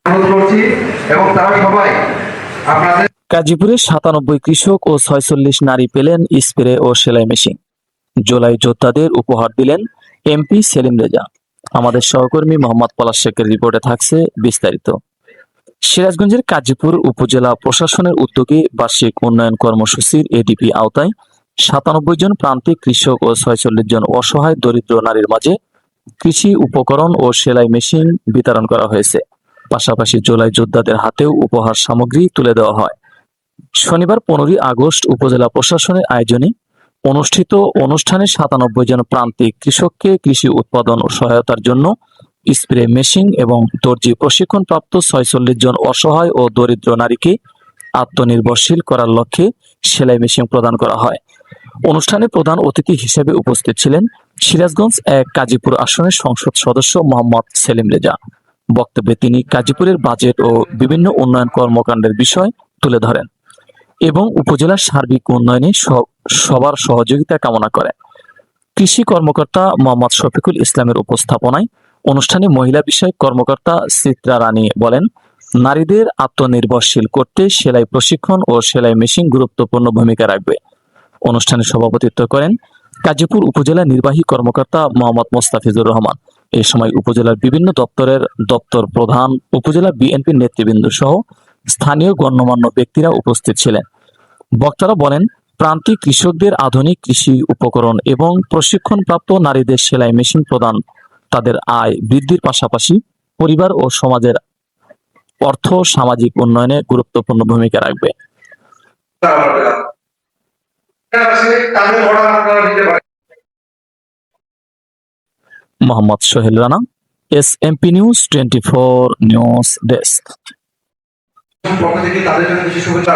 অনুরোধ করছি এবং তারা সবাই আপনাদের গাজীপুরে ৯৭ কৃষক ও ৪৬ নারী পেলেন স্প্রে ও সেলাই মেশিন। জুলাই যোদ্ধাদের উপহার দিলেন এমপি সেলিম রেজা। আমাদের সহকর্মী মোহাম্মদ পলাশ শেখের রিপোর্টে থাকছে বিস্তারিত। সিরাজগঞ্জের কাজীপুর উপজেলা প্রশাসনের উদ্যোগে বার্ষিক উন্নয়ন কর্মসূচির এডিপি আওতায় ৯৭ জন প্রান্তিক কৃষক ও ৪৬ জন অসহায় দরিদ্র নারীর মাঝে কৃষি উপকরণ ও সেলাই মেশিন বিতরণ করা হয়েছে। পাশাপাশি জুলাই যোদ্ধাদের হাতেও উপহার সামগ্রী তুলে দেওয়া হয়। শনিবার ১৫ই আগস্ট উপজেলা প্রশাসনের আয়োজনে অনুষ্ঠিত অনুষ্ঠানে ৯৭ জন প্রান্তিক কৃষককে কৃষি উৎপাদন ও সহায়তার জন্য স্প্রে মেশিন এবং দর্জি প্রশিক্ষণপ্রাপ্ত ৪৬ জন অসহায় ও দরিদ্র নারীকে আত্মনির্ভরশীল করার লক্ষ্যে সেলাই মেশিন প্রদান করা হয়। অনুষ্ঠানে প্রধান অতিথি হিসেবে উপস্থিত ছিলেন সিরাজগঞ্জ ১ কাজীপুর আসনের সংসদ সদস্য মোহাম্মদ সেলিম রেজা। বক্তব্যে তিনি গাজীপুরের বাজেট ও বিভিন্ন উন্নয়ন কর্মকাণ্ডের বিষয় তুলে ধরেন এবং উপজেলার সার্বিক উন্নয়নে সবার সহযোগিতা কামনা করেন। কৃষি কর্মকর্তা মোহাম্মদ শফিকুল ইসলামের উপস্থাপনায় অনুষ্ঠানে মহিলা বিষয়ক কর্মকর্তা চিত্রা রানী বলেন, নারীদের আত্মনির্ভরশীল করতে সেলাই প্রশিক্ষণ ও সেলাই মেশিন গুরুত্বপূর্ণ ভূমিকা রাখবে। অনুষ্ঠানে সভাপতিত্ব করেন গাজীপুর উপজেলা নির্বাহী কর্মকর্তা মোহাম্মদ মোস্তাফিজুর রহমান। এ সময় উপজেলার বিভিন্ন দপ্তরের দপ্তর প্রধান, উপজেলা বিএনপির নেতৃবৃন্দ সহ স্থানীয় গণ্যমান্য ব্যক্তিরা উপস্থিত ছিলেন। বক্তারা বলেন, প্রান্তিক কৃষকদের আধুনিক কৃষি উপকরণ এবং প্রশিক্ষণপ্রাপ্ত নারীদের সেলাই মেশিন প্রদান তাদের আয় বৃদ্ধির পাশাপাশি পরিবার ও সমাজের অর্থ সামাজিক উন্নয়নে গুরুত্বপূর্ণ ভূমিকা রাখবে। Mohammad Sohel Rana, SMP news 24 news desk. পক্ষ থেকে তাদের জন্য কিছু শুভেচ্ছা